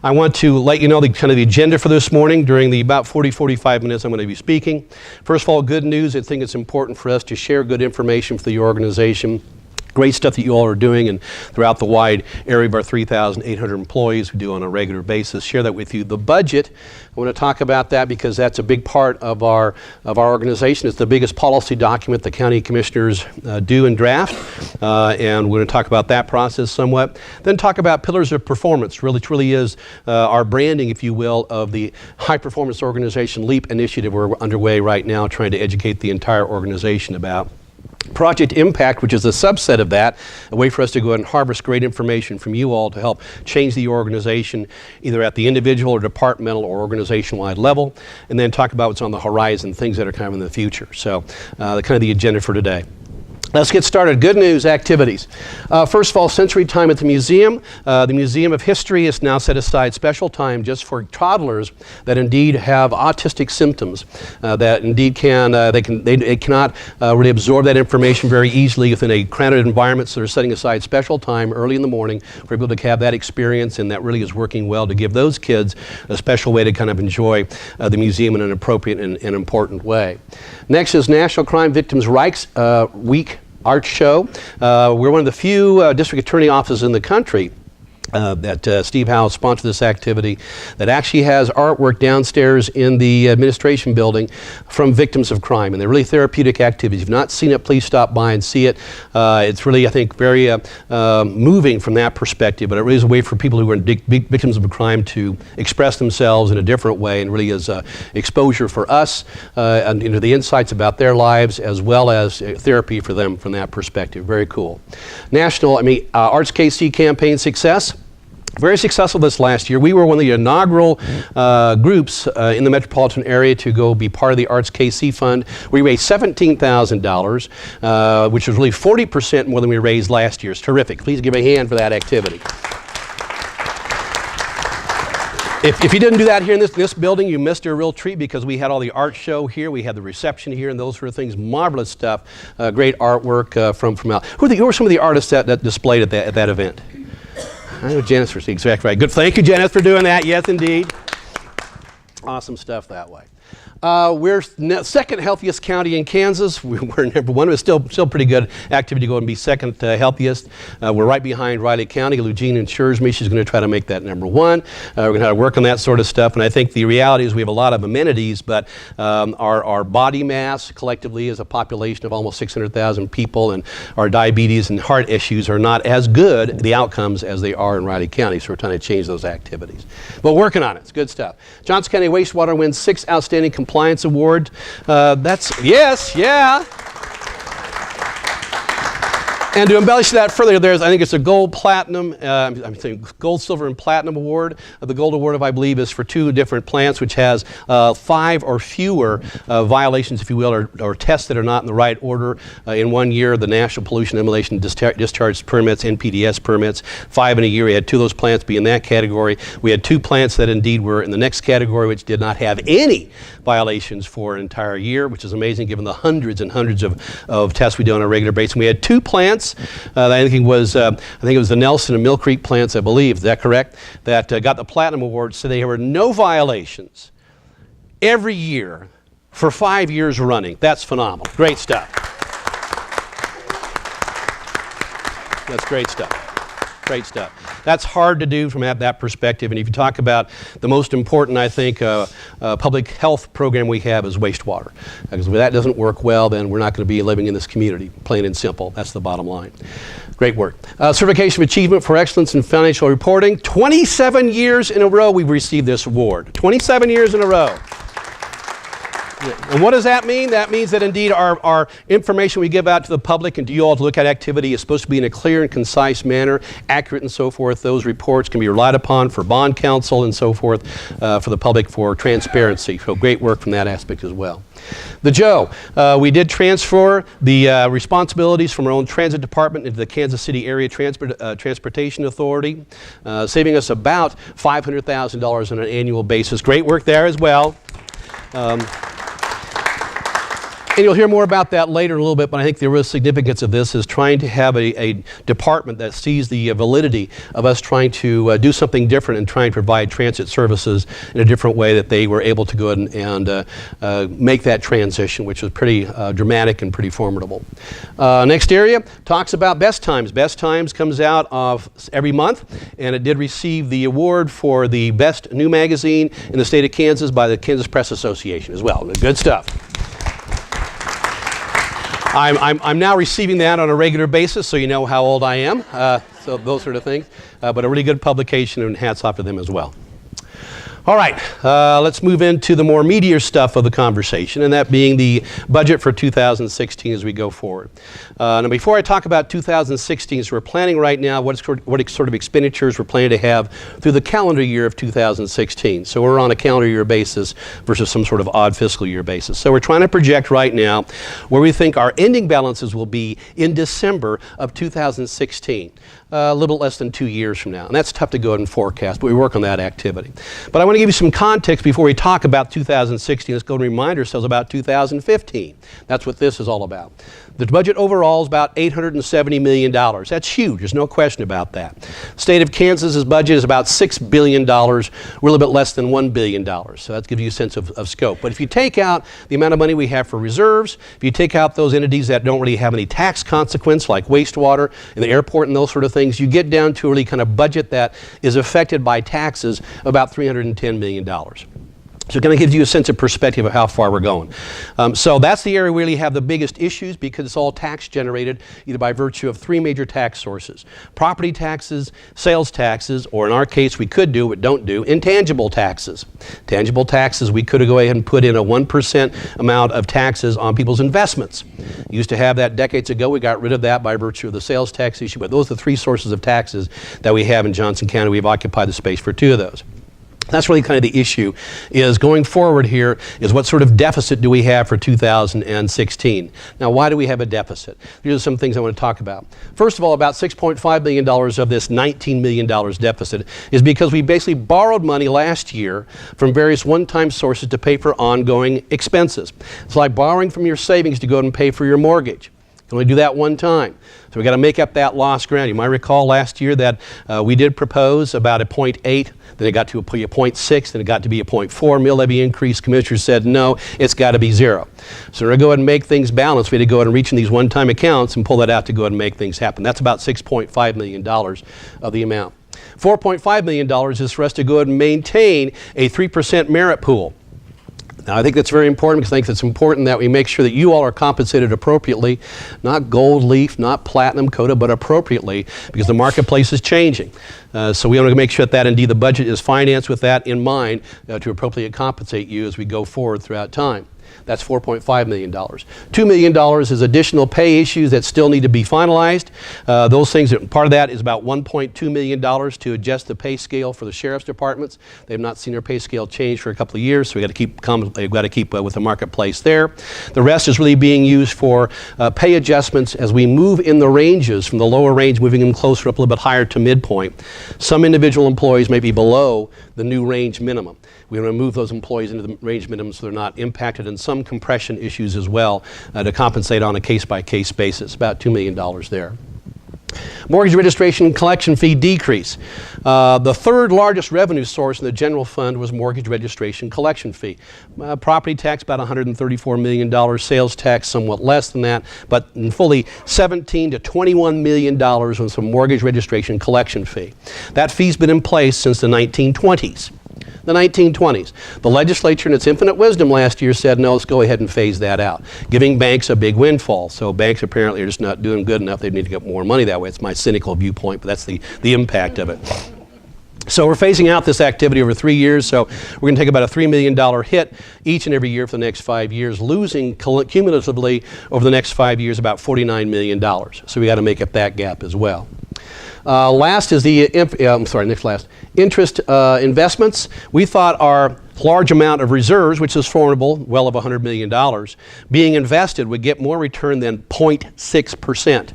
I want to let you know the agenda for this morning during the about 45 minutes I'm going to be speaking. First of all, good news. I think it's important for us to share good information for the organization. Great stuff that you all are doing and throughout the wide area of our 3,800 employees we do on a regular basis. Share that with you. The budget, I want to talk about that because that's a big part of our organization. It's the biggest policy document the county commissioners do and draft, and we're going to talk about that process somewhat. Then talk about pillars of performance. It really is our branding, if you will, of the high performance organization LEAP initiative we're underway right now, trying to educate the entire organization about. Project Impact, which is a subset of that, a way for us to go ahead and harvest great information from you all to help change the organization either at the individual or departmental or organization-wide level, and then talk about what's on the horizon, things that are kind of in the future. So the agenda for today. Let's get started. Good news, activities. First of all, sensory time at the museum. The Museum of History has now set aside special time just for toddlers that indeed have autistic symptoms, that indeed they cannot really absorb that information very easily within a crowded environment, so they're setting aside special time early in the morning for people to have that experience, and that really is working well to give those kids a special way to kind of enjoy the museum in an appropriate and important way. Next is National Crime Victims' Rights Week art show. We're one of the few district attorney offices in the country that Steve Howell sponsored this activity that actually has artwork downstairs in the administration building from victims of crime, and they're really therapeutic activities. If you've not seen it, please stop by and see it. It's really, I think, very moving from that perspective, but it really is a way for people who are victims of a crime to express themselves in a different way, and really is exposure for us and the insights about their lives as well as therapy for them from that perspective. Very cool. National Arts KC campaign success. Very successful this last year. We were one of the inaugural groups in the metropolitan area to go be part of the Arts KC Fund. We raised $17,000, which was really 40% more than we raised last year. It's terrific. Please give a hand for that activity. If you didn't do that here in this building, you missed a real treat because we had all the art show here, we had the reception here, and those sort of things. Marvelous stuff. Great artwork from out. Who were some of the artists that displayed at that event? I know Janice was exactly right. Good. Thank you, Janice, for doing that. Yes, indeed. Awesome stuff that way. We're second healthiest county in Kansas. We're number one. It's still pretty good activity to go and be second healthiest. We're right behind Riley County. Lugene assures me she's going to try to make that number one. We're going to have to work on that sort of stuff. And I think the reality is we have a lot of amenities, but our body mass collectively is a population of almost 600,000 people, and our diabetes and heart issues are not as good, the outcomes, as they are in Riley County. So we're trying to change those activities. But working on it. It's good stuff. Johnson County Wastewater wins 6 outstanding compliance award. Yes, yeah. And to embellish that further, I think it's a gold, platinum, I'm saying gold, silver, and platinum award. The gold award, I believe, is for 2 different plants, which has 5 or fewer violations, if you will, or tests that are not in the right order. In 1 year, the National Pollution Emulation Discharge Permits, NPDES permits, 5 in a year. We had 2 of those plants be in that category. We had 2 plants that indeed were in the next category, which did not have any violations for an entire year, which is amazing given the hundreds and hundreds of tests we do on a regular basis. And we had 2 plants. I think it was the Nelson and Mill Creek plants, I believe. Is that correct? That got the Platinum Award. So there were no violations every year for 5 years running. That's phenomenal. Great stuff. That's great stuff. Great stuff. That's hard to do from that perspective. And if you talk about the most important, I think, public health program we have is wastewater. Because if that doesn't work well, then we're not going to be living in this community, plain and simple. That's the bottom line. Great work. Certification of Achievement for Excellence in Financial Reporting. 27 years in a row we've received this award. 27 years in a row. And what does that mean? That means that indeed our information we give out to the public and to you all to look at activity is supposed to be in a clear and concise manner, accurate and so forth. Those reports can be relied upon for bond counsel and so forth for the public for transparency. So great work from that aspect as well. The Joe, we did transfer the responsibilities from our own transit department into the Kansas City Area Transportation Authority, saving us about $500,000 on an annual basis. Great work there as well. And you'll hear more about that later in a little bit, but I think the real significance of this is trying to have a department that sees the validity of us trying to do something different and trying to provide transit services in a different way, that they were able to go ahead and make that transition, which was pretty dramatic and pretty formidable. Next area talks about Best Times. Best Times comes out of every month, and it did receive the award for the best new magazine in the state of Kansas by the Kansas Press Association as well. Good stuff. I'm now receiving that on a regular basis, so you know how old I am, so those sort of things. But a really good publication, and hats off to them as well. All right, let's move into the more meatier stuff of the conversation, and that being the budget for 2016 as we go forward. Now, before I talk about 2016, so we're planning right now what sort of expenditures we're planning to have through the calendar year of 2016. So we're on a calendar year basis versus some sort of odd fiscal year basis. So we're trying to project right now where we think our ending balances will be in December of 2016. A little less than 2 years from now. And that's tough to go ahead and forecast, but we work on that activity. But I want to give you some context before we talk about 2016. Let's go and remind ourselves about 2015. That's what this is all about. The budget overall is about $870 million. That's huge. There's no question about that. The state of Kansas's budget is about $6 billion. We're a little bit less than $1 billion. So that gives you a sense of scope. But if you take out the amount of money we have for reserves, if you take out those entities that don't really have any tax consequence, like wastewater and the airport and those sort of things, you get down to a really kind of budget that is affected by taxes of about $310 million. So it kind of gives you a sense of perspective of how far we're going. So that's the area where we really have the biggest issues, because it's all tax generated either by virtue of three major tax sources: property taxes, sales taxes, or in our case we could do but don't do, intangible taxes. Tangible taxes, we could go ahead and put in a 1% amount of taxes on people's investments. Used to have that decades ago. We got rid of that by virtue of the sales tax issue, but those are the three sources of taxes that we have in Johnson County. We've occupied the space for two of those. That's really kind of the issue, is going forward here is what sort of deficit do we have for 2016. Now, why do we have a deficit? These are some things I want to talk about. First of all, about $6.5 million of this $19 million deficit is because we basically borrowed money last year from various one-time sources to pay for ongoing expenses. It's like borrowing from your savings to go and pay for your mortgage. You can only do that one time. So we got to make up that lost ground. You might recall last year that we did propose about a 0.8, then it got to a 0.6, then it got to be a 0.4 mill levy increase. Commissioners said no, it's got to be zero. So we're going to go ahead and make things balanced. We had to go ahead and reach in these one-time accounts and pull that out to go ahead and make things happen. That's about $6.5 million of the amount. $4.5 million is for us to go ahead and maintain a 3% merit pool. Now, I think that's very important, because I think it's important that we make sure that you all are compensated appropriately, not gold leaf, not platinum coated, but appropriately, because the marketplace is changing. So we want to make sure that indeed the budget is financed with that in mind to appropriately compensate you as we go forward throughout time. That's $4.5 million. $2 million is additional pay issues that still need to be finalized. Those things, part of that is about $1.2 million to adjust the pay scale for the sheriff's departments. They've not seen their pay scale change for a couple of years, so we've got to keep with the marketplace there. The rest is really being used for pay adjustments as we move in the ranges from the lower range, moving them closer up a little bit higher to midpoint. Some individual employees may be below the new range minimum. We want to move those employees into the range minimum so they're not impacted, and some compression issues as well to compensate on a case-by-case basis, about $2 million there. Mortgage registration collection fee decrease. The third largest revenue source in the general fund was mortgage registration collection fee. Property tax about $134 million, sales tax somewhat less than that, but in fully $17 to $21 million on some mortgage registration collection fee. That fee's been in place since the 1920s. The 1920s. The legislature in its infinite wisdom last year said, no, let's go ahead and phase that out, giving banks a big windfall. So banks apparently are just not doing good enough. They need to get more money that way. It's my cynical viewpoint, but that's the impact of it. So we're phasing out this activity over 3 years, so we're going to take about a $3 million hit each and every year for the next 5 years, losing cumulatively over the next 5 years about $49 million. So we got to make up that gap as well. Last is the, interest investments. We thought our large amount of reserves, which is formidable, well over $100 million, being invested would get more return than 0.6%.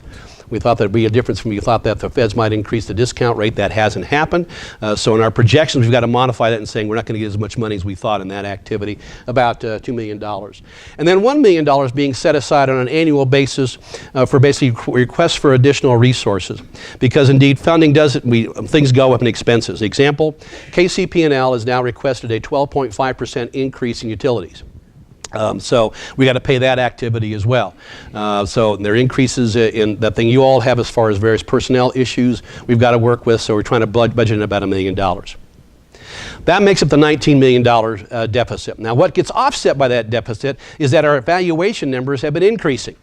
We thought there'd be a difference when we thought that the feds might increase the discount rate. That hasn't happened. So in our projections, we've got to modify that and saying we're not going to get as much money as we thought in that activity, about $2 million. And then $1 million being set aside on an annual basis for basically requests for additional resources. Because indeed, funding things go up in expenses. Example, KCP&L has now requested a 12.5% increase in utilities. So we got to pay that activity as well. So there are increases in that thing you all have as far as various personnel issues we've got to work with, so we're trying to budget in about $1 million. That makes up the $19 million deficit. Now what gets offset by that deficit is that our valuation numbers have been increasing.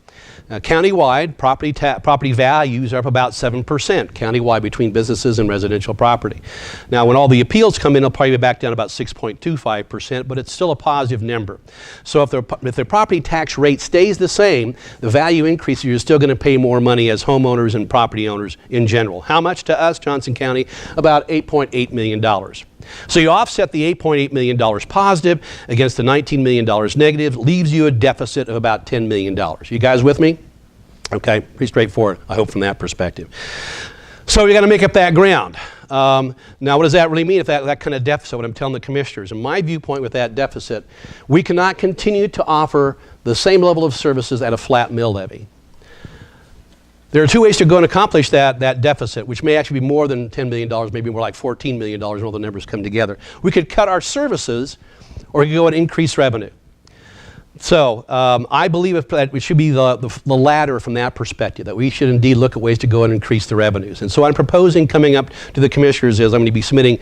Countywide, property values are up about 7% countywide between businesses and residential property. Now, when all the appeals come in, it'll probably be back down about 6.25%, but it's still a positive number. So if the property tax rate stays the same, the value increases, you're still going to pay more money as homeowners and property owners in general. How much to us, Johnson County? About $8.8 million. So you offset the $8.8 million positive against the $19 million negative, leaves you a deficit of about $10 million. You guys with me? Okay, pretty straightforward, I hope, from that perspective. So you got to make up that ground. Now, what does that really mean if that kind of deficit, what I'm telling the commissioners? In my viewpoint with that deficit, we cannot continue to offer the same level of services at a flat mill levy. There are two ways to go and accomplish that deficit, which may actually be more than $10 million, maybe more like $14 million when all the numbers come together. We could cut our services, or we could go and increase revenue. So I believe that it should be the latter from that perspective, that we should indeed look at ways to go and increase the revenues. And so I'm proposing coming up to the commissioners is I'm going to be submitting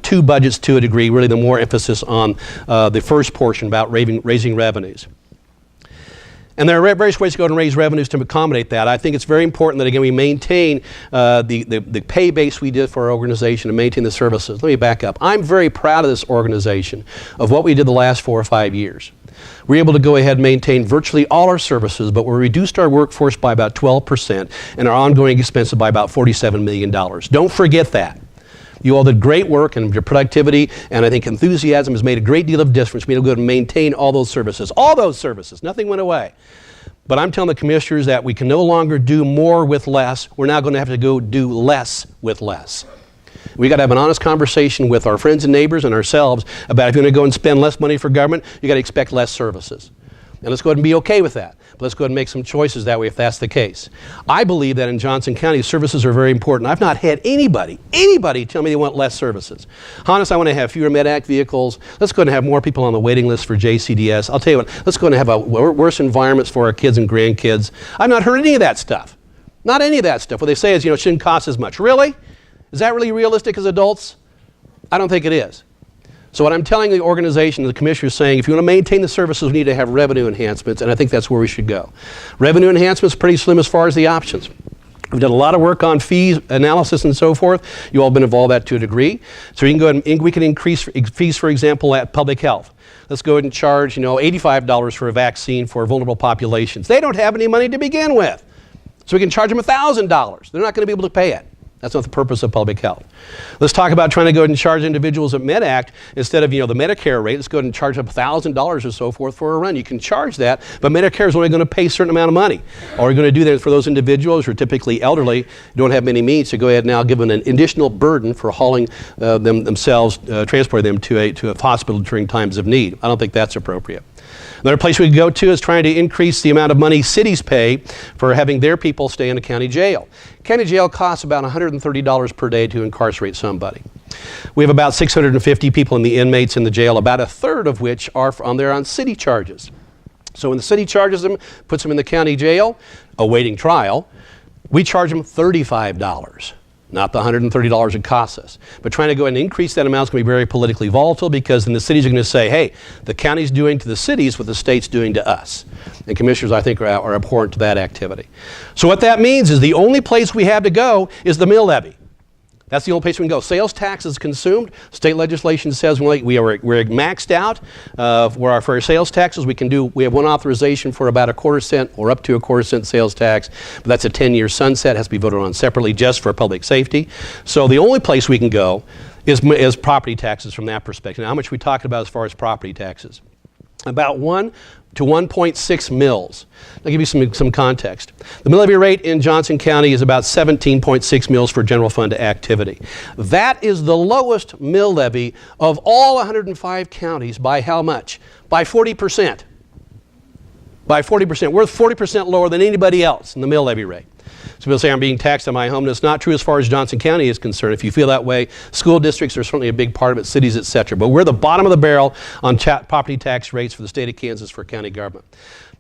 two budgets to a degree, really the more emphasis on the first portion about raising revenues. And there are various ways to go and raise revenues to accommodate that. I think it's very important that, again, we maintain the pay base we did for our organization and maintain the services. Let me back up. I'm very proud of this organization, of what we did the last 4 or 5 years. We were able to go ahead and maintain virtually all our services, but we reduced our workforce by about 12% and our ongoing expenses by about $47 million. Don't forget that. You all did great work, and your productivity and I think enthusiasm has made a great deal of difference to be able to go and maintain all those services. All those services. Nothing went away. But I'm telling the commissioners that we can no longer do more with less. We're now going to have to go do less with less. We got to have an honest conversation with our friends and neighbors and ourselves about if you're going to go and spend less money for government, you got to expect less services. And let's go ahead and be okay with that. But let's go ahead and make some choices that way if that's the case. I believe that in Johnson County, services are very important. I've not had anybody tell me they want less services. Hannes, I want to have fewer MedAct vehicles. Let's go ahead and have more people on the waiting list for JCDS. I'll tell you what, let's go ahead and have worse environments for our kids and grandkids. I've not heard any of that stuff. Not any of that stuff. What they say is, it shouldn't cost as much. Really? Is that really realistic as adults? I don't think it is. So what I'm telling the organization, the commissioner is saying, if you want to maintain the services, we need to have revenue enhancements, and I think that's where we should go. Revenue enhancements pretty slim as far as the options. We've done a lot of work on fees, analysis, and so forth. You all have been involved in that to a degree. So you can go ahead and we can increase fees, for example, at public health. Let's go ahead and charge, $85 for a vaccine for vulnerable populations. They don't have any money to begin with. So we can charge them $1,000. They're not going to be able to pay it. That's not the purpose of public health. Let's talk about trying to go ahead and charge individuals at MedAct instead of the Medicare rate. Let's go ahead and charge up $1,000 or so forth for a run. You can charge that, but Medicare is only going to pay a certain amount of money. All we're going to do that is for those individuals who are typically elderly, don't have many means, to go ahead and now give them an additional burden for hauling themselves, transporting them to a hospital during times of need. I don't think that's appropriate. Another place we could go to is trying to increase the amount of money cities pay for having their people stay in a county jail. County jail costs about $130 per day to incarcerate somebody. We have about 650 people in the inmates in the jail, about a third of which are on city charges. So when the city charges them, puts them in the county jail, awaiting trial, we charge them $35. Not the $130 it costs us. But trying to go and increase that amount is going to be very politically volatile, because then the cities are going to say, hey, the county's doing to the cities what the state's doing to us. And commissioners, I think, are abhorrent to that activity. So what that means is the only place we have to go is the mill levy. That's the only place we can go. Sales tax is consumed. State legislation says we're maxed out for our sales taxes. We have one authorization for about 1/4 cent or up to 1/4 cent sales tax, but that's a 10-year sunset. It has to be voted on separately just for public safety. So the only place we can go is property taxes from that perspective. Now, how much are we talking about as far as property taxes? about 1 to 1.6 mills. I'll give you some context. The mill levy rate in Johnson County is about 17.6 mills for general fund activity. That is the lowest mill levy of all 105 counties by how much? By 40%. By 40%. We're 40% lower than anybody else in the mill levy rate. So people say I'm being taxed on my home. That's not true as far as Johnson County is concerned. If you feel that way, school districts are certainly a big part of it, cities, etc. But we're the bottom of the barrel on property tax rates for the state of Kansas for county government.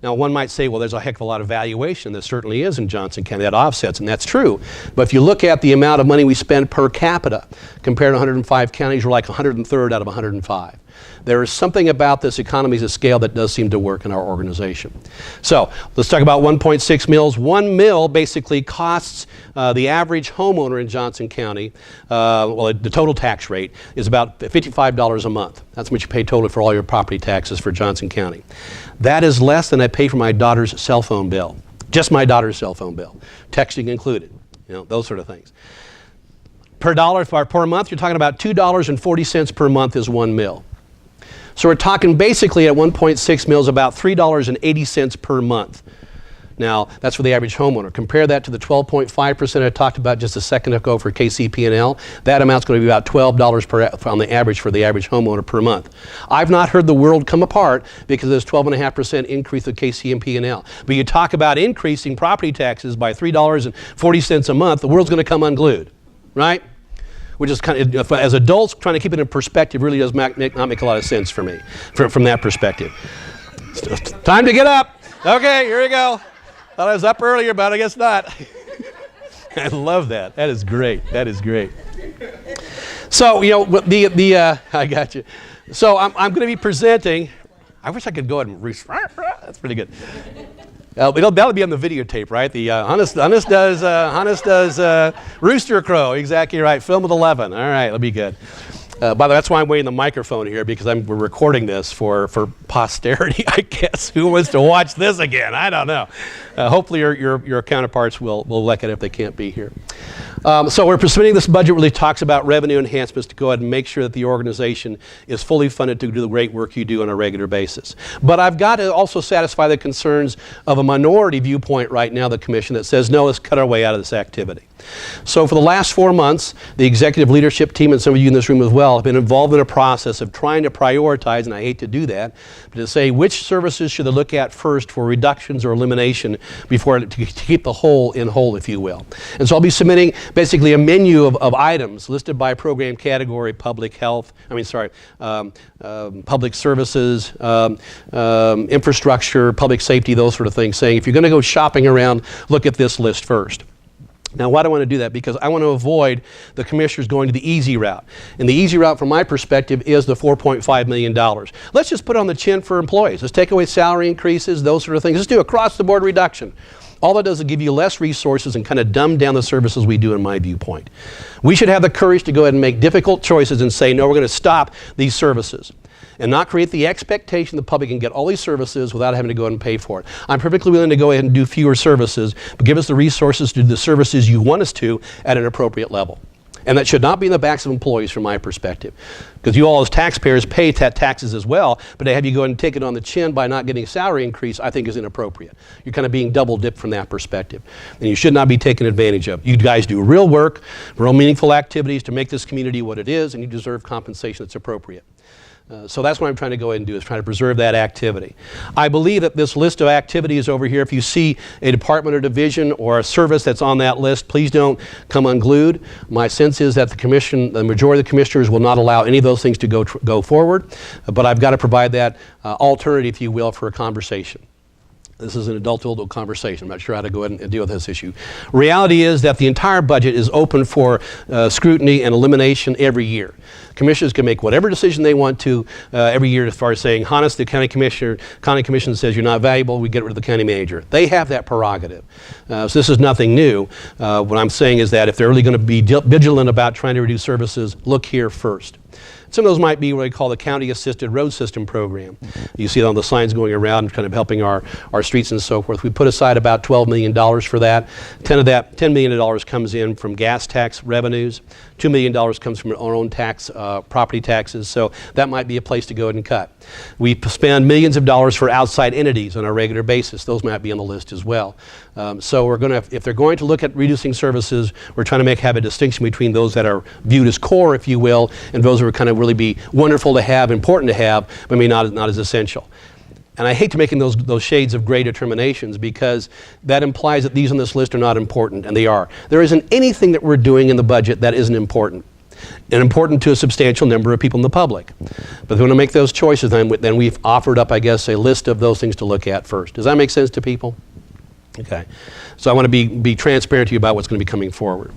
Now, one might say, well, there's a heck of a lot of valuation. There certainly is in Johnson County. That offsets, and that's true. But if you look at the amount of money we spend per capita, compared to 105 counties, we're like 103rd out of 105. There is something about this economies of scale that does seem to work in our organization. So let's talk about 1.6 mills. 1 mill basically costs the average homeowner in Johnson County, the total tax rate is about $55 a month. That's what you pay total for all your property taxes for Johnson County. That is less than I pay for my daughter's cell phone bill. Just my daughter's cell phone bill, texting included, those sort of things. Per month, you're talking about $2.40 per month is 1 mill. So we're talking basically at 1.6 mills about $3.80 per month. Now, that's for the average homeowner. Compare that to the 12.5% I talked about just a second ago for KCP&L. That amount's going to be about $12 on the average for the average homeowner per month. I've not heard the world come apart because of this 12.5% increase of KCP&L. But you talk about increasing property taxes by $3.40 a month, the world's going to come unglued, right? Which is kind of, as adults, trying to keep it in perspective really does not make a lot of sense for me, from that perspective. Time to get up. Okay, here we go. Thought I was up earlier, but I guess not. I love that. That is great. That is great. So, I got you. So I'm going to be presenting. I wish I could go ahead and that's pretty good. That'll be on the videotape, right? The Hannes does Rooster Crow. Exactly right. Film with 11. All right, that'll be good. By the way, that's why I'm waiting the microphone here, because we're recording this for posterity, I guess. Who wants to watch this again? I don't know. Hopefully your counterparts will like it if they can't be here. So we're submitting this budget really talks about revenue enhancements to go ahead and make sure that the organization is fully funded to do the great work you do on a regular basis. But I've got to also satisfy the concerns of a minority viewpoint right now, the commission, that says, no, let's cut our way out of this activity. So for the last 4 months, the executive leadership team, and some of you in this room as well, have been involved in a process of trying to prioritize, and I hate to do that, but to say which services should they look at first for reductions or elimination before to keep the whole in whole, if you will. And so I'll be submitting basically a menu of items listed by program category: public health, public services, infrastructure, public safety, those sort of things, saying if you're going to go shopping around, look at this list first. Now, why do I want to do that? Because I want to avoid the commissioners going to the easy route. And the easy route, from my perspective, is the $4.5 million. Let's just put on the chin for employees. Let's take away salary increases, those sort of things. Let's do across-the-board reduction. All that does is give you less resources and kind of dumb down the services we do, in my viewpoint. We should have the courage to go ahead and make difficult choices and say, no, we're going to stop these services, and not create the expectation the public can get all these services without having to go ahead and pay for it. I'm perfectly willing to go ahead and do fewer services, but give us the resources to do the services you want us to at an appropriate level. And that should not be in the backs of employees, from my perspective. Because you all as taxpayers pay taxes as well, but to have you go ahead and take it on the chin by not getting a salary increase, I think is inappropriate. You're kind of being double dipped from that perspective. And you should not be taken advantage of. You guys do real work, real meaningful activities to make this community what it is, and you deserve compensation that's appropriate. So that's what I'm trying to go ahead and do, is try to preserve that activity. I believe that this list of activities over here, if you see a department or division or a service that's on that list, please don't come unglued. My sense is that the majority of the commissioners will not allow any of those things to go forward, but I've got to provide that alternative, if you will, for a conversation. This is an adult conversation. I'm not sure how to go ahead and deal with this issue. Reality is that the entire budget is open for scrutiny and elimination every year. Commissioners can make whatever decision they want to every year, as far as saying, Hannes, the county commission says you're not valuable, we get rid of the county manager. They have that prerogative. So this is nothing new. What I'm saying is that if they're really going to be vigilant about trying to reduce services, look here first. Some of those might be what we call the County Assisted Road System Program. You see it on the signs going around, kind of helping our streets and so forth. We put aside about $12 million for that. $10 million comes in from gas tax revenues. $2 million comes from our own tax, property taxes, so that might be a place to go ahead and cut. We spend millions of dollars for outside entities on a regular basis. Those might be on the list as well. So we're going to, if they're going to look at reducing services, we're trying to have a distinction between those that are viewed as core, if you will, and those that would kind of really be wonderful to have, important to have, but maybe not as essential. And I hate to making those shades of gray determinations, because that implies that these on this list are not important, and they are. There isn't anything that we're doing in the budget that isn't important, and important to a substantial number of people in the public. But if we want to make those choices, then we've offered up, I guess, a list of those things to look at first. Does that make sense to people? Okay. So I want to be transparent to you about what's going to be coming forward.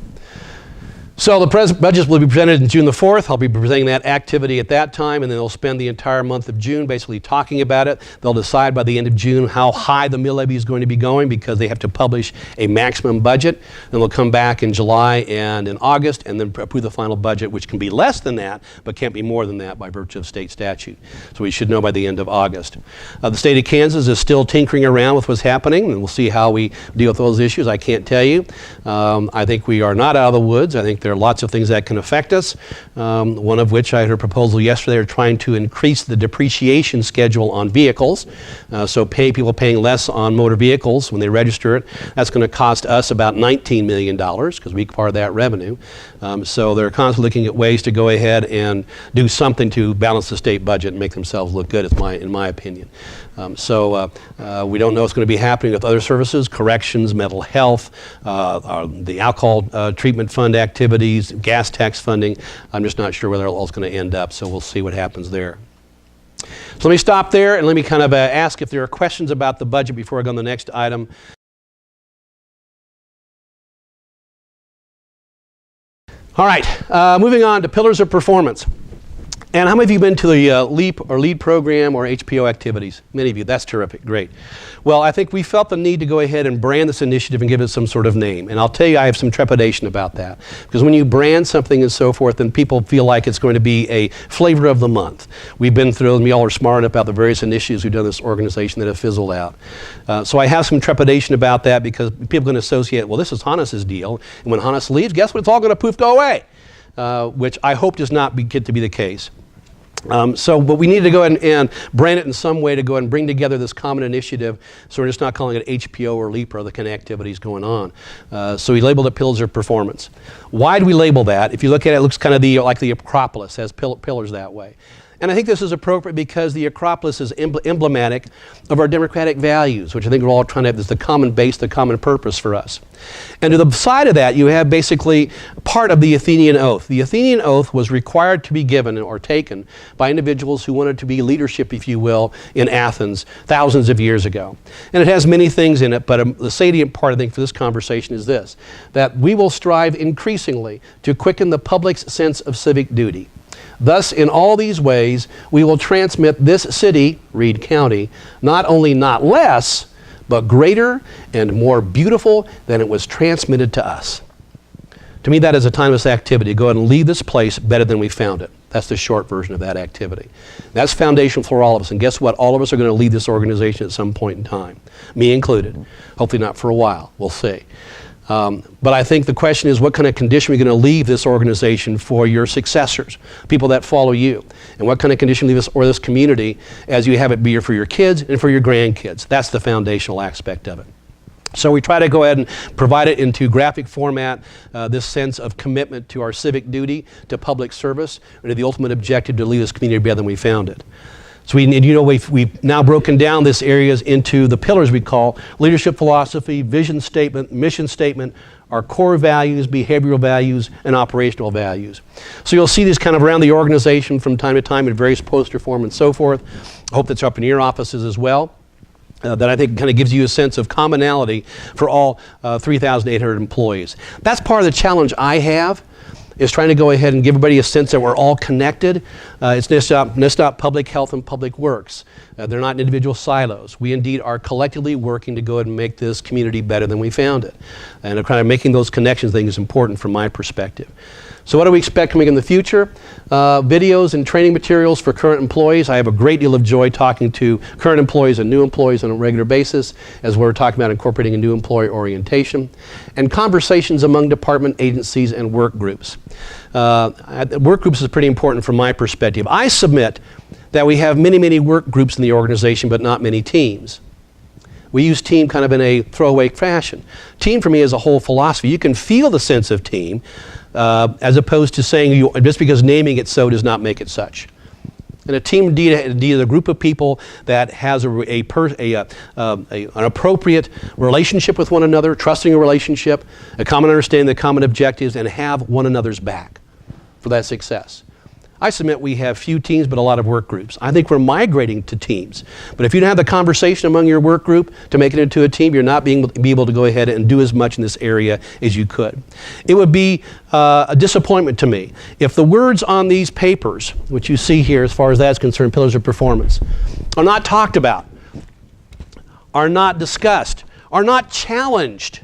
So the budgets will be presented on June the 4th. I'll be presenting that activity at that time, and then they'll spend the entire month of June basically talking about it. They'll decide by the end of June how high the mill levy is going to be going, because they have to publish a maximum budget. Then they'll come back in July and in August and then approve the final budget, which can be less than that, but can't be more than that by virtue of state statute. So we should know by the end of August. The state of Kansas is still tinkering around with what's happening, and we'll see how we deal with those issues. I can't tell you. I think we are not out of the woods. I think there are lots of things that can affect us. One of which I heard a proposal yesterday, are trying to increase the depreciation schedule on vehicles. So people paying less on motor vehicles when they register it. That's going to cost us about $19 million, because we part of that revenue. So they're constantly looking at ways to go ahead and do something to balance the state budget and make themselves look good, in my opinion. So we don't know what's going to be happening with other services, corrections, mental health, the alcohol treatment fund activities, gas tax funding. I'm just not sure where all it's going to end up, so we'll see what happens there. So let me stop there, and let me kind of ask if there are questions about the budget before I go on the next item. All right, moving on to pillars of performance. And how many of you have been to the LEAP or LEAD program or HPO activities? Many of you. That's terrific. Great. Well, I think we felt the need to go ahead and brand this initiative and give it some sort of name. And I'll tell you, I have some trepidation about that. Because when you brand something and so forth, then people feel like it's going to be a flavor of the month. We've been through, and we all are smart about the various initiatives we've done in this organization that have fizzled out. So I have some trepidation about that, because people are going to associate, well, this is Hannes's deal. And when Hannes leaves, guess what? It's all going to poof go away. Which I hope does not get to be the case. But we need to go ahead and brand it in some way to go ahead and bring together this common initiative, so we're just not calling it HPO or LEAP or the kind of activities going on. So we labeled it Pillars of Performance. Why do we label that? If you look at it, it looks kind of like the Acropolis, has pillars that way. And I think this is appropriate because the Acropolis is emblematic of our democratic values, which I think we're all trying to have as the common base, the common purpose for us. And to the side of that, you have basically part of the Athenian Oath. The Athenian Oath was required to be given or taken by individuals who wanted to be leadership, if you will, in Athens thousands of years ago. And it has many things in it, but the salient part, I think, for this conversation is this, that we will strive increasingly to quicken the public's sense of civic duty. Thus, in all these ways, we will transmit this city, Reed County, not only not less, but greater and more beautiful than it was transmitted to us. To me, that is a timeless activity. Go ahead and leave this place better than we found it. That's the short version of that activity. That's foundational for all of us. And guess what? All of us are going to leave this organization at some point in time, me included. Hopefully not for a while. We'll see. But I think the question is, what kind of condition are we going to leave this organization for your successors, people that follow you? And what kind of condition leave this community as you have it be for your kids and for your grandkids? That's the foundational aspect of it. So we try to go ahead and provide it into graphic format, this sense of commitment to our civic duty, to public service, and to the ultimate objective to leave this community better than we found it. So we've now broken down these areas into the pillars we call leadership philosophy, vision statement, mission statement, our core values, behavioral values, and operational values. So you'll see these kind of around the organization from time to time in various poster form and so forth. I hope that's up in your offices as well. That I think kind of gives you a sense of commonality for all 3,800 employees. That's part of the challenge I have. is trying to go ahead and give everybody a sense that we're all connected. It's not public health and public works. They're not individual silos. We indeed are collectively working to go ahead and make this community better than we found it. And kind of making those connections, I think, is important from my perspective. So what do we expect coming in the future? Videos and training materials for current employees. I have a great deal of joy talking to current employees and new employees on a regular basis, as we're talking about incorporating a new employee orientation, and conversations among department agencies and work groups. Work groups is pretty important from my perspective. I submit that we have many, many work groups in the organization, but not many teams. We use team kind of in a throwaway fashion. Team for me is a whole philosophy. You can feel the sense of team, as opposed to saying just because naming it so does not make it such. And a team indeed is a group of people that has an appropriate relationship with one another, trusting a relationship, a common understanding, the common objectives, and have one another's back for that success. I submit we have few teams, but a lot of work groups. I think we're migrating to teams. But if you don't have the conversation among your work group to make it into a team, you're not being able to go ahead and do as much in this area as you could. It would be a disappointment to me if the words on these papers, which you see here as far as that's concerned, pillars of performance, are not talked about, are not discussed, are not challenged.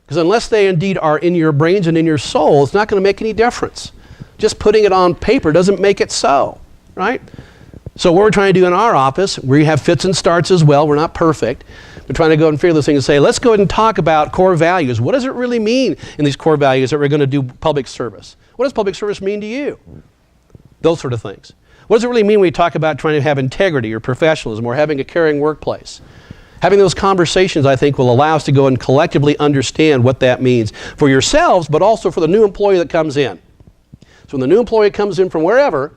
Because unless they indeed are in your brains and in your soul, it's not going to make any difference. Just putting it on paper doesn't make it so, right? So what we're trying to do in our office, we have fits and starts as well. We're not perfect. We're trying to go and figure this thing and say, let's go ahead and talk about core values. What does it really mean in these core values that we're going to do public service? What does public service mean to you? Those sort of things. What does it really mean when we talk about trying to have integrity or professionalism or having a caring workplace? Having those conversations, I think, will allow us to go and collectively understand what that means for yourselves, but also for the new employee that comes in. So when the new employee comes in from wherever,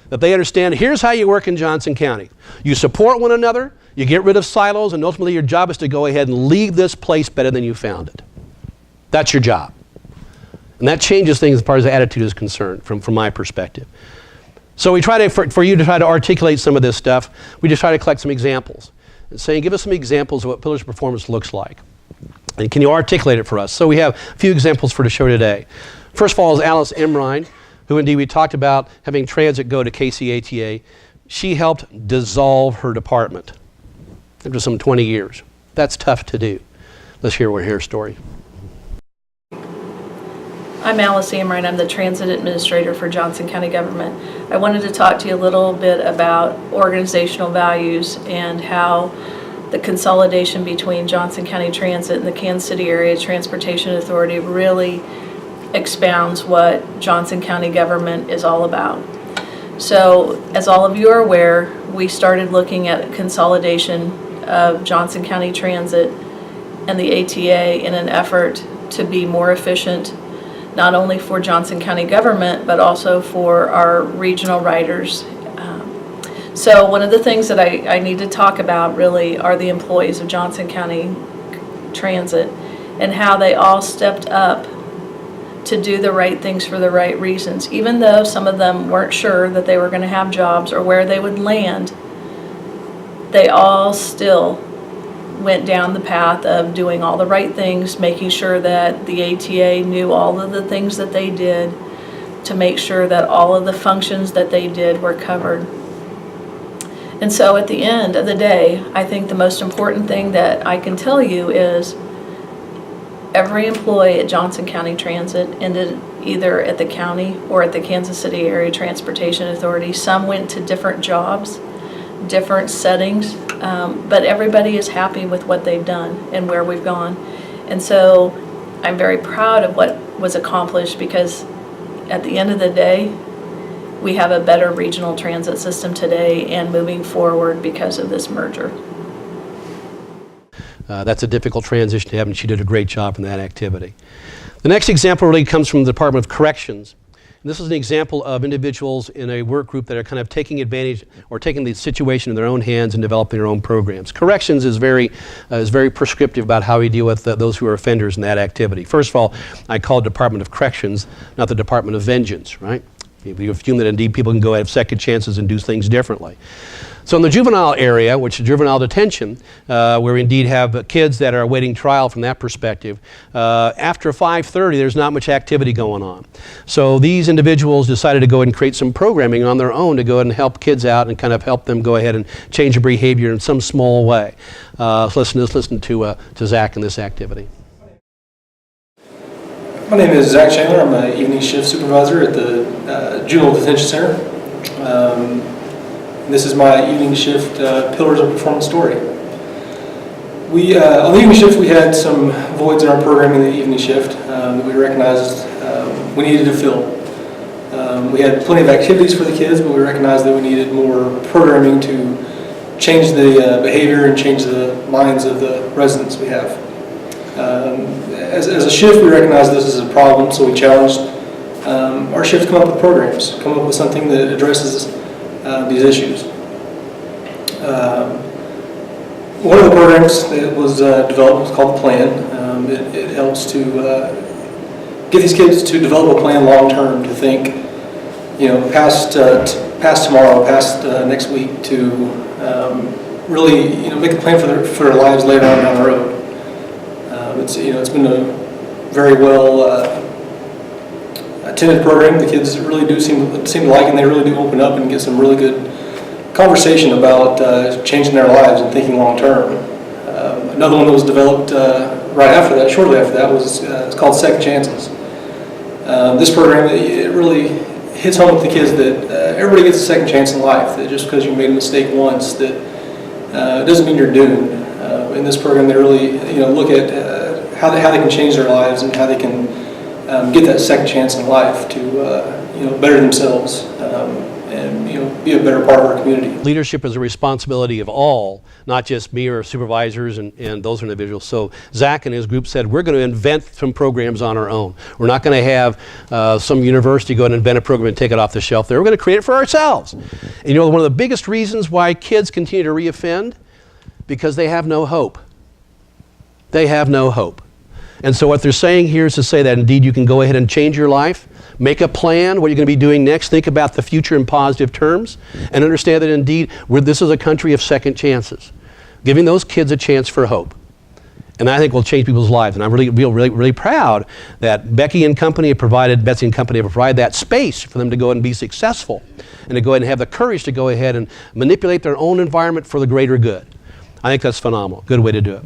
that they understand, here's how you work in Johnson County. You support one another, you get rid of silos, and ultimately your job is to go ahead and leave this place better than you found it. That's your job. And that changes things as far as the attitude is concerned, from my perspective. So we try to, for you to try to articulate some of this stuff, we just try to collect some examples. And saying, give us some examples of what Pillars of Performance looks like. And can you articulate it for us? So we have a few examples for to show today. First of all is Alice Emrine, who indeed we talked about having transit go to KCATA. She helped dissolve her department after some 20 years. That's tough to do. Let's hear her story. I'm Alice Emrine. I'm the Transit Administrator for Johnson County Government. I wanted to talk to you a little bit about organizational values and how the consolidation between Johnson County Transit and the Kansas City Area Transportation Authority really expounds what Johnson County government is all about. So, as all of you are aware, we started looking at consolidation of Johnson County Transit and the ATA in an effort to be more efficient, not only for Johnson County government, but also for our regional riders. So one of the things that I need to talk about really are the employees of Johnson County Transit and how they all stepped up to do the right things for the right reasons. Even though some of them weren't sure that they were going to have jobs or where they would land, they all still went down the path of doing all the right things, making sure that the ATA knew all of the things that they did to make sure that all of the functions that they did were covered. And so at the end of the day, I think the most important thing that I can tell you is every employee at Johnson County Transit ended either at the county or at the Kansas City Area Transportation Authority. Some went to different jobs, different settings, but everybody is happy with what they've done and where we've gone. And so I'm very proud of what was accomplished because at the end of the day, we have a better regional transit system today and moving forward because of this merger. That's a difficult transition to have, and she did a great job in that activity. The next example really comes from the Department of Corrections. And this is an example of individuals in a work group that are kind of taking advantage or taking the situation in their own hands and developing their own programs. Corrections is very prescriptive about how we deal with those who are offenders in that activity. First of all, I call it Department of Corrections, not the Department of Vengeance, right? We assume that indeed people can go have second chances and do things differently. So in the juvenile area, which is juvenile detention, where we indeed have kids that are awaiting trial from that perspective, after 5:30 there's not much activity going on. So these individuals decided to go ahead and create some programming on their own to go ahead and help kids out and kind of help them go ahead and change their behavior in some small way. So let's listen to Zach in this activity. My name is Zach Chandler. I'm an evening shift supervisor at the Juvenile Detention Center. This is my evening shift Pillars of Performance story. On the evening shift, we had some voids in our programming in the evening shift that we recognized we needed to fill. We had plenty of activities for the kids, but we recognized that we needed more programming to change the behavior and change the minds of the residents we have. As a shift, we recognized this as a problem, so we challenged our shift to come up with programs, come up with something that addresses these issues. One of the programs that was developed was called the Plan. It helps to get these kids to develop a plan long term, to think, past tomorrow, past next week, to really, make a plan for their lives later on down the road. It's been a very well attended program. The kids really do seem to like it, and they really do open up and get some really good conversation about changing their lives and thinking long term. Another one that was developed shortly after that, was it's called Second Chances. This program, it really hits home with the kids that everybody gets a second chance in life. That just because you made a mistake once, that it doesn't mean you're doomed. In this program, they really look at how they can change their lives and how they can get that second chance in life to better themselves and be a better part of our community. Leadership is a responsibility of all, not just me or supervisors and those individuals. So Zach and his group said, we're going to invent some programs on our own. We're not going to have some university go and invent a program and take it off the shelf there. We're going to create it for ourselves. And one of the biggest reasons why kids continue to reoffend, because they have no hope. They have no hope. And so what they're saying here is to say that indeed you can go ahead and change your life, make a plan, what you're going to be doing next, think about the future in positive terms, and understand that indeed this is a country of second chances, giving those kids a chance for hope. And I think will change people's lives. And I really proud that Betsy and company have provided that space for them to go ahead and be successful and to go ahead and have the courage to go ahead and manipulate their own environment for the greater good. I think that's phenomenal. Good way to do it.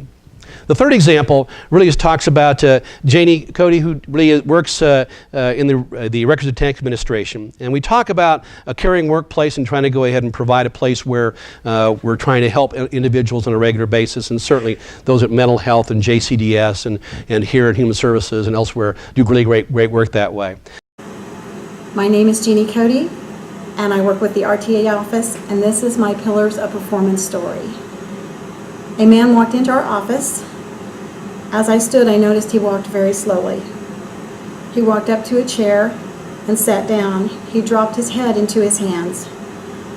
The third example really just talks about Janie Cody, who really works in the Records and Tax Administration. And we talk about a caring workplace and trying to go ahead and provide a place where we're trying to help individuals on a regular basis, and certainly those at mental health and JCDS and here at Human Services and elsewhere do really great work that way. My name is Jeannie Cody, and I work with the RTA office, and this is my Pillars of Performance story. A man walked into our office. As I stood, I noticed he walked very slowly. He walked up to a chair and sat down. He dropped his head into his hands.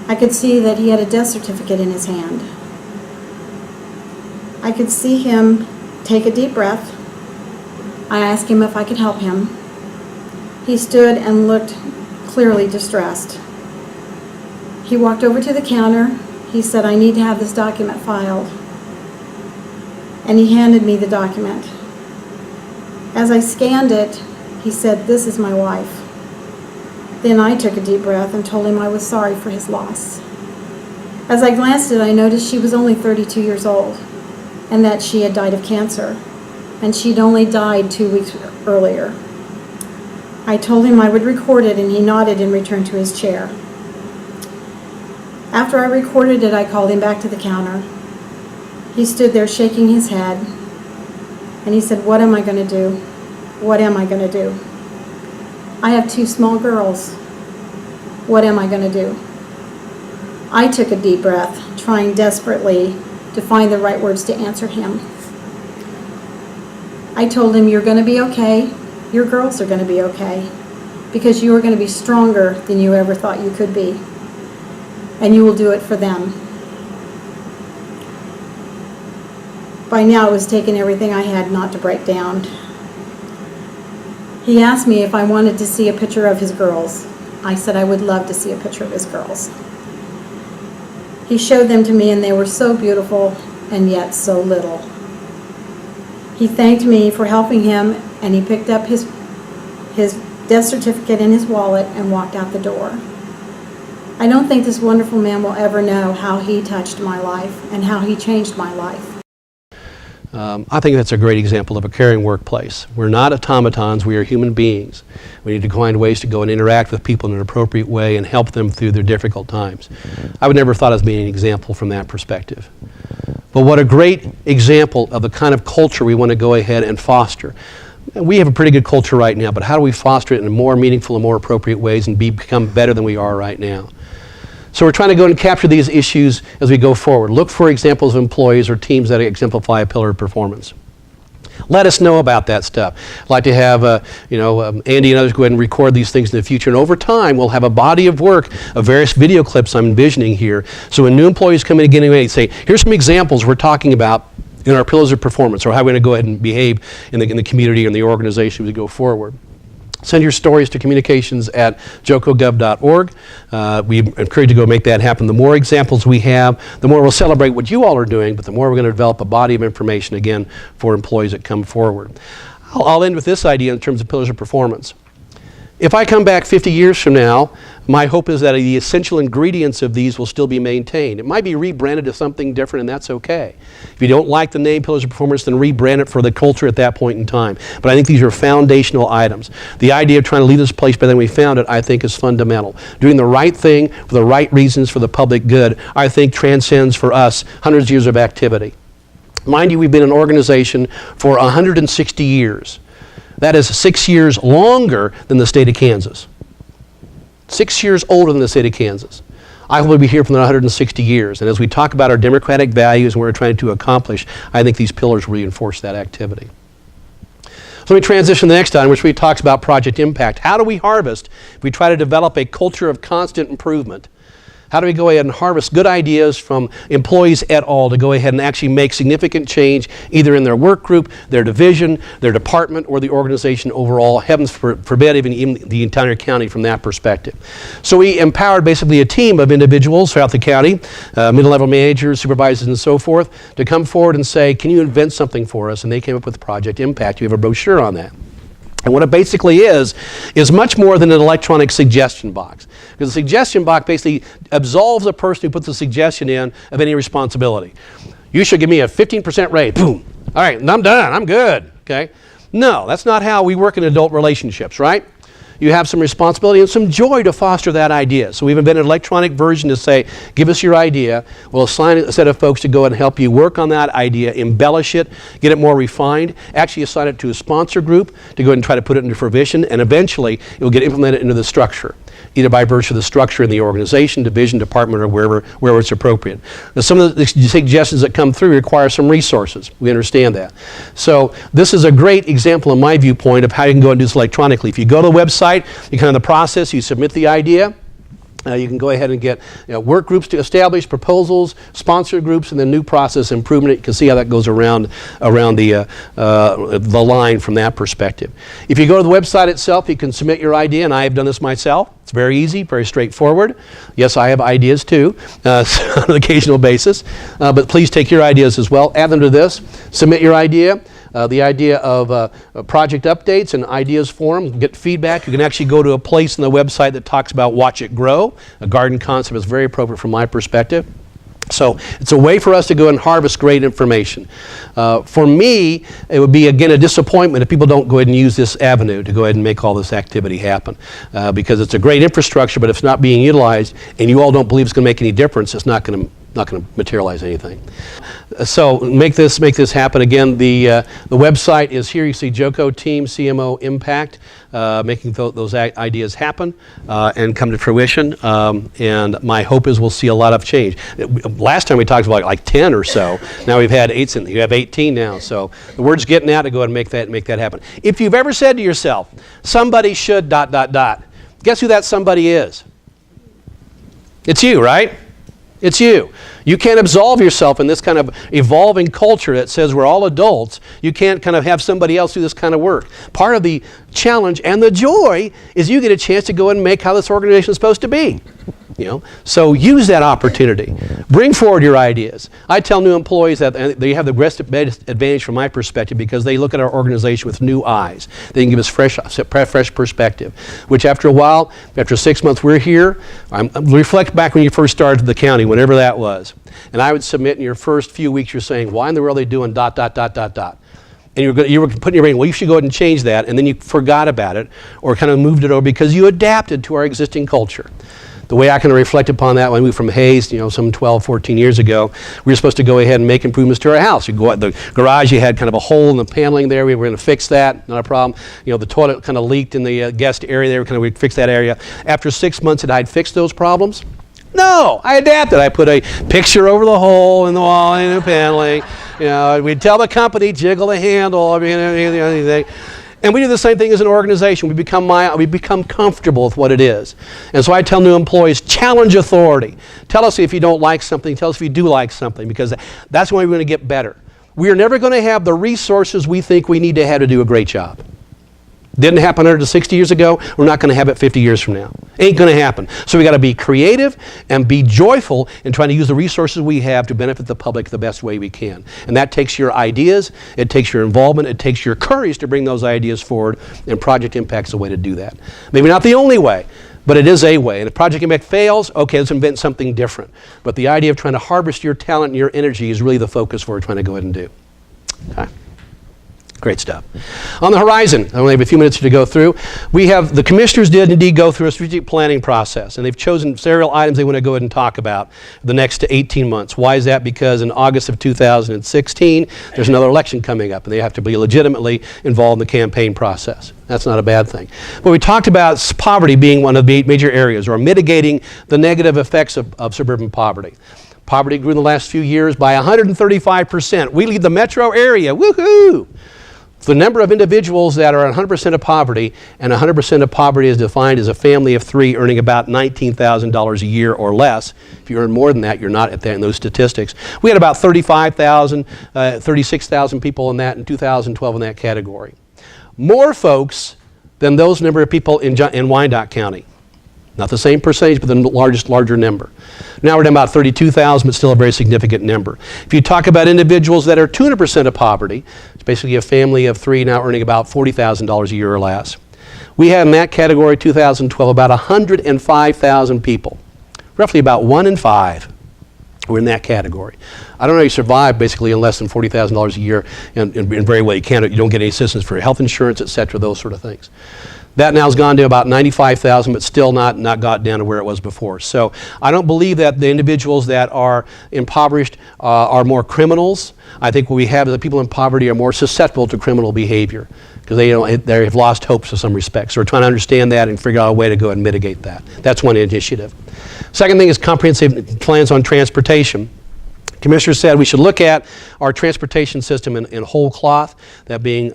I could see that he had a death certificate in his hand. I could see him take a deep breath. I asked him if I could help him. He stood and looked clearly distressed. He walked over to the counter. He said, "I need to have this document filed." And he handed me the document. As I scanned it, he said, "This is my wife." Then I took a deep breath and told him I was sorry for his loss. As I glanced at it, I noticed she was only 32 years old and that she had died of cancer, and she'd only died 2 weeks earlier. I told him I would record it, and he nodded and returned to his chair. After I recorded it, I called him back to the counter. He stood there shaking his head, and he said, "What am I going to do? What am I going to do? I have 2 small girls. What am I going to do?" I took a deep breath, trying desperately to find the right words to answer him. I told him, "You're going to be okay. Your girls are going to be okay, because you are going to be stronger than you ever thought you could be, and you will do it for them." By now, it was taking everything I had not to break down. He asked me if I wanted to see a picture of his girls. I said I would love to see a picture of his girls. He showed them to me, and they were so beautiful and yet so little. He thanked me for helping him, and he picked up his death certificate in his wallet and walked out the door. I don't think this wonderful man will ever know how he touched my life and how he changed my life. I think that's a great example of a caring workplace. We're not automatons, we are human beings. We need to find ways to go and interact with people in an appropriate way and help them through their difficult times. I would never have thought of being an example from that perspective. But what a great example of the kind of culture we want to go ahead and foster. We have a pretty good culture right now, but how do we foster it in more meaningful and more appropriate ways and become better than we are right now? So we're trying to go and capture these issues as we go forward. Look for examples of employees or teams that exemplify a pillar of performance. Let us know about that stuff. I'd like to have Andy and others go ahead and record these things in the future. And over time, we'll have a body of work of various video clips I'm envisioning here. So when new employees come in again, they say, here's some examples we're talking about in our pillars of performance, or how we're going to go ahead and behave in the community and the organization as we go forward. Send your stories to communications@jocogov.org. We encourage you to go make that happen. The more examples we have, the more we'll celebrate what you all are doing, but the more we're going to develop a body of information, again, for employees that come forward. I'll end with this idea in terms of pillars of performance. If I come back 50 years from now, my hope is that the essential ingredients of these will still be maintained. It might be rebranded to something different, and that's okay. If you don't like the name Pillars of Performance, then rebrand it for the culture at that point in time. But I think these are foundational items. The idea of trying to leave this place better than we found it, I think, is fundamental. Doing the right thing for the right reasons for the public good, I think, transcends for us hundreds of years of activity. Mind you, we've been an organization for 160 years. That is 6 years longer than the state of Kansas. 6 years older than the state of Kansas. I will be here for 160 years. And as we talk about our democratic values and what we're trying to accomplish, I think these pillars reinforce that activity. So let me transition to the next item, which really talks about project impact. How do we harvest if we try to develop a culture of constant improvement? How do we go ahead and harvest good ideas from employees et al. To go ahead and actually make significant change either in their work group, their division, their department, or the organization overall, heavens forbid even the entire county from that perspective. So we empowered basically a team of individuals throughout the county, middle-level managers, supervisors, and so forth, to come forward and say, can you invent something for us? And they came up with Project Impact. You have a brochure on that. And what it basically is much more than an electronic suggestion box. Because the suggestion box basically absolves a person who puts a suggestion in of any responsibility. You should give me a 15% raise. Boom. All right, I'm done. I'm good. Okay? No, that's not how we work in adult relationships, right? You have some responsibility and some joy to foster that idea. So we've invented an electronic version to say, give us your idea. We'll assign a set of folks to go and help you work on that idea, embellish it, get it more refined, actually assign it to a sponsor group to go ahead and try to put it into fruition, and eventually it will get implemented into the structure, either by virtue of the structure in the organization, division, department, or wherever it's appropriate. Now, some of the suggestions that come through require some resources. We understand that. So this is a great example, in my viewpoint, of how you can go and do this electronically. If you go to the website, you kind of the process, you submit the idea. You can go ahead and get work groups to establish, proposals, sponsor groups, and then new process improvement. You can see how that goes around the line from that perspective. If you go to the website itself, you can submit your idea, and I have done this myself. It's very easy, very straightforward. Yes, I have ideas too, on an occasional basis, but please take your ideas as well. Add them to this. Submit your idea. The idea of project updates and ideas forum, get feedback. You can actually go to a place on the website that talks about Watch It Grow. A garden concept is very appropriate from my perspective. So it's a way for us to go and harvest great information. For me, it would be, again, a disappointment if people don't go ahead and use this avenue to go ahead and make all this activity happen. Because it's a great infrastructure, but if it's not being utilized and you all don't believe it's going to make any difference, it's not going to materialize anything. So make this happen. Again, the website is here. You see JOCO Team CMO Impact, making those ideas happen and come to fruition. And my hope is we'll see a lot of change. Last time we talked about like 10 or so. Now we've had 8. You have 18 now. So the word's getting out to go ahead and make that happen. If you've ever said to yourself, somebody should ... guess who that somebody is? It's you, right? It's you. You can't absolve yourself in this kind of evolving culture that says we're all adults. You can't kind of have somebody else do this kind of work. Part of the challenge and the joy is you get a chance to go and make how this organization is supposed to be. So use that opportunity. Bring forward your ideas. I tell new employees that they have the best advantage from my perspective because they look at our organization with new eyes. They can give us fresh perspective, which after a while, after 6 months we're here, reflect back when you first started the county, whenever that was. And I would submit in your first few weeks you're saying, why in the world are they doing ... And you were putting your brain, well, you should go ahead and change that, and then you forgot about it or kind of moved it over because you adapted to our existing culture. The way I can reflect upon that, when we moved from Hayes, some 12, 14 years ago, we were supposed to go ahead and make improvements to our house. You go out the garage, you had kind of a hole in the paneling there. We were going to fix that, not a problem. The toilet kind of leaked in the guest area there. We'd fix that area. After 6 months, had I fixed those problems? No, I adapted. I put a picture over the hole in the wall and the paneling. We'd tell the company, jiggle the handle, anything. And we do the same thing as an organization. We become comfortable with what it is. And so I tell new employees, challenge authority. Tell us if you don't like something. Tell us if you do like something, because that's when we're going to get better. We are never going to have the resources we think we need to have to do a great job. Didn't happen 160 years ago. We're not going to have it 50 years from now. Ain't going to happen. So we got to be creative and be joyful in trying to use the resources we have to benefit the public the best way we can. And that takes your ideas, it takes your involvement, it takes your courage to bring those ideas forward, and Project Impact's a way to do that. Maybe not the only way, but it is a way. And if Project Impact fails, okay, let's invent something different. But the idea of trying to harvest your talent and your energy is really the focus for what we're trying to go ahead and do. Okay. Great stuff. On the horizon, I only have a few minutes to go through. The commissioners did indeed go through a strategic planning process, and they've chosen several items they want to go ahead and talk about the next 18 months. Why is that? Because in August of 2016, there's another election coming up, and they have to be legitimately involved in the campaign process. That's not a bad thing. But we talked about poverty being one of the major areas, or mitigating the negative effects of suburban poverty. Poverty grew in the last few years by 135%. We lead the metro area. Woohoo! The number of individuals that are 100% of poverty, and 100% of poverty is defined as a family of 3 earning about $19,000 a year or less. If you earn more than that, you're not at that in those statistics. We had about 36,000 people in 2012 in that category. More folks than those number of people in Wyandotte County. Not the same percentage, but the larger number. Now we're at about 32,000, but still a very significant number. If you talk about individuals that are 200% of poverty, it's basically a family of 3 now earning about $40,000 a year or less. We had in that category 2012 about 105,000 people. Roughly about 1 in 5 were in that category. I don't know how you survive basically on less than $40,000 a year in very well. You don't get any assistance for health insurance, et cetera, those sort of things. That now has gone to about 95,000, but still not got down to where it was before. So I don't believe that the individuals that are impoverished are more criminals. I think what we have is that people in poverty are more susceptible to criminal behavior because they have lost hope in some respects. So we're trying to understand that and figure out a way to go and mitigate that. That's one initiative. Second thing is comprehensive plans on transportation. Commissioner said we should look at our transportation system in whole cloth, that being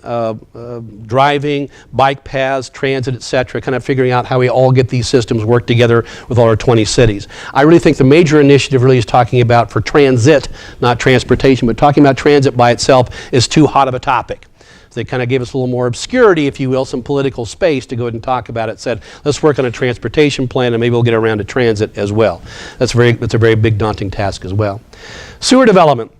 driving, bike paths, transit, et cetera, kind of figuring out how we all get these systems work together with all our 20 cities. I really think the major initiative really is talking about for transit, not transportation, but talking about transit by itself is too hot of a topic. They kind of gave us a little more obscurity, if you will, some political space to go ahead and talk about it. Said, let's work on a transportation plan and maybe we'll get around to transit as well. That's a very big, daunting task as well. Sewer development.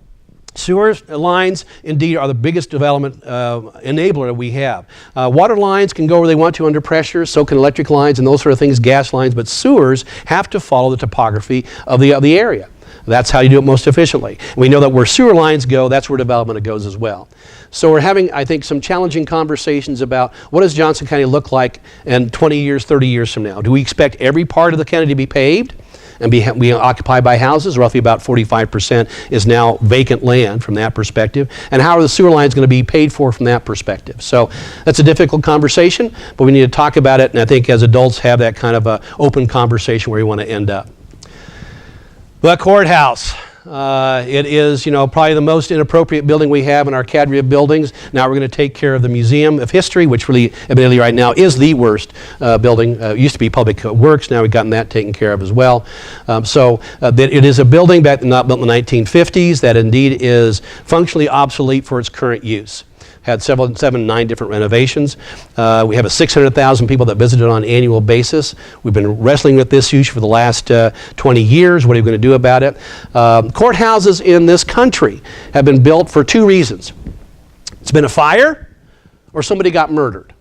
Sewer lines, indeed, are the biggest development enabler that we have. Water lines can go where they want to under pressure, so can electric lines and those sort of things, gas lines, but sewers have to follow the topography of the area. That's how you do it most efficiently. And we know that where sewer lines go, that's where development goes as well. So we're having, I think, some challenging conversations about what does Johnson County look like in 20 years, 30 years from now? Do we expect every part of the county to be paved and be occupied by houses? Roughly about 45% is now vacant land from that perspective. And how are the sewer lines going to be paid for from that perspective? So that's a difficult conversation, but we need to talk about it, and I think as adults have that kind of a open conversation where we want to end up. The courthouse. It is, probably the most inappropriate building we have in our cadre of buildings. Now we're going to take care of the Museum of History, which really, admittedly, right now is the worst building. It used to be Public Works. Now we've gotten that taken care of as well. It is a building not built in the 1950s that indeed is functionally obsolete for its current use. had 9 different renovations. We have 600,000 people that visit it on an annual basis. We've been wrestling with this issue for the last 20 years. What are we going to do about it? Courthouses in this country have been built for 2 reasons. It's been a fire or somebody got murdered.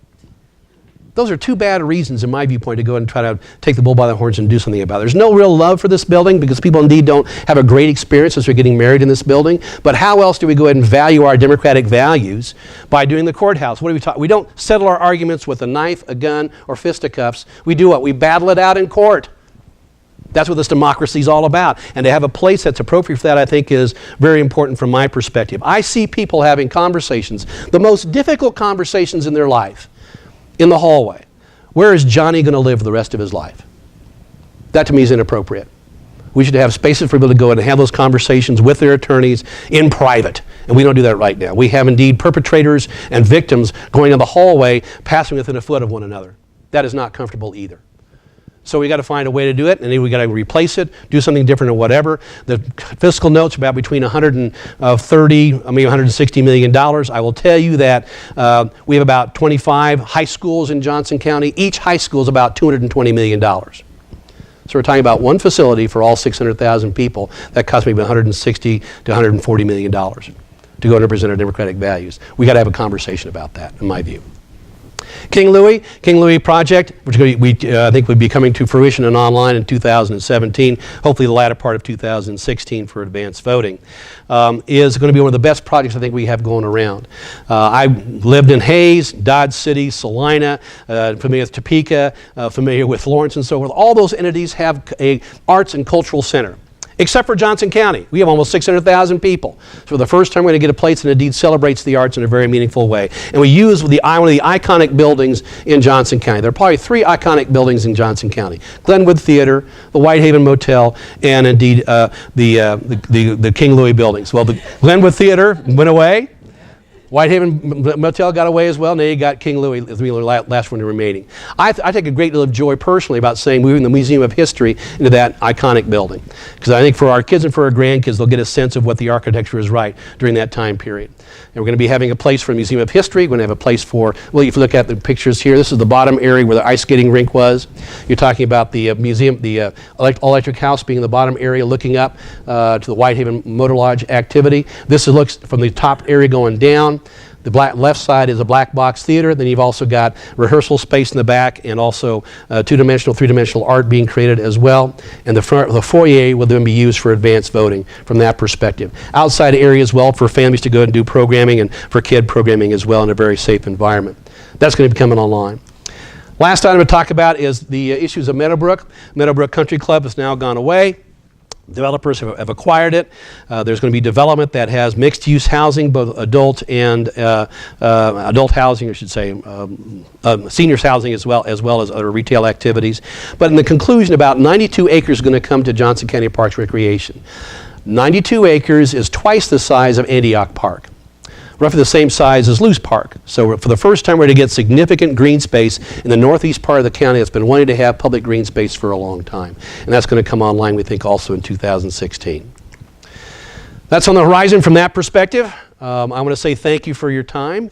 Those are 2 bad reasons, in my viewpoint, to go and try to take the bull by the horns and do something about it. There's no real love for this building because people indeed don't have a great experience as they're getting married in this building. But how else do we go ahead and value our democratic values by doing the courthouse? What do we talk? We don't settle our arguments with a knife, a gun, or fisticuffs. We do what? We battle it out in court. That's what this democracy is all about. And to have a place that's appropriate for that, I think, is very important from my perspective. I see people having conversations, the most difficult conversations in their life, in the hallway. Where is Johnny going to live for the rest of his life? That to me is inappropriate. We should have spaces for people to go in and have those conversations with their attorneys in private. And we don't do that right now. We have indeed perpetrators and victims going in the hallway, passing within a foot of one another. That is not comfortable either. So we got to find a way to do it, and then we got to replace it, do something different or whatever. The fiscal note's about between $160 million. I will tell you that we have about 25 high schools in Johnson County. Each high school is about $220 million. So we're talking about one facility for all 600,000 people that costs maybe $160 to $140 million to go and represent our democratic values. We got to have a conversation about that, in my view. King Louie project, which we I think would be coming to fruition and online in 2017, hopefully the latter part of 2016 for advanced voting, is going to be one of the best projects I think we have going around. I lived in Hayes, Dodge City, Salina, familiar with Topeka, familiar with Lawrence and so forth. All those entities have a arts and cultural center. Except for Johnson County. We have almost 600,000 people. So for the first time, we're going to get a place that indeed celebrates the arts in a very meaningful way. And we use one of the iconic buildings in Johnson County. There are probably 3 iconic buildings in Johnson County. Glenwood Theater, the Whitehaven Motel, and indeed the King Louie buildings. Well, the Glenwood Theater went away. Whitehaven Motel got away as well. Now you got King Louie as the last one remaining. I take a great deal of joy personally about saying moving the Museum of History into that iconic building. Because I think for our kids and for our grandkids, they'll get a sense of what the architecture is right during that time period. And we're going to be having a place for the Museum of History. We're going to have a place for, well, if you look at the pictures here, this is the bottom area where the ice skating rink was. You're talking about the museum, the all-electric house being the bottom area looking up to the Whitehaven Motor Lodge activity. This looks from the top area going down. The left side is a black box theater. Then you've also got rehearsal space in the back and also 2-dimensional, 3-dimensional art being created as well. And the foyer will then be used for advanced voting from that perspective. Outside area as well for families to go and do programming and for kid programming as well in a very safe environment. That's going to be coming online. Last item to talk about is the issues of Meadowbrook. Meadowbrook Country Club has now gone away. Developers have acquired it. There's going to be development that has mixed-use housing, both adult and adult housing, I should say, seniors housing as well as other retail activities. But in the conclusion, about 92 acres is going to come to Johnson County Parks Recreation. 92 acres is twice the size of Antioch Park. Roughly the same size as Luce Park. So for the first time, we're going to get significant green space in the northeast part of the county that's been wanting to have public green space for a long time. And that's going to come online, we think, also in 2016. That's on the horizon from that perspective. I want to say thank you for your time.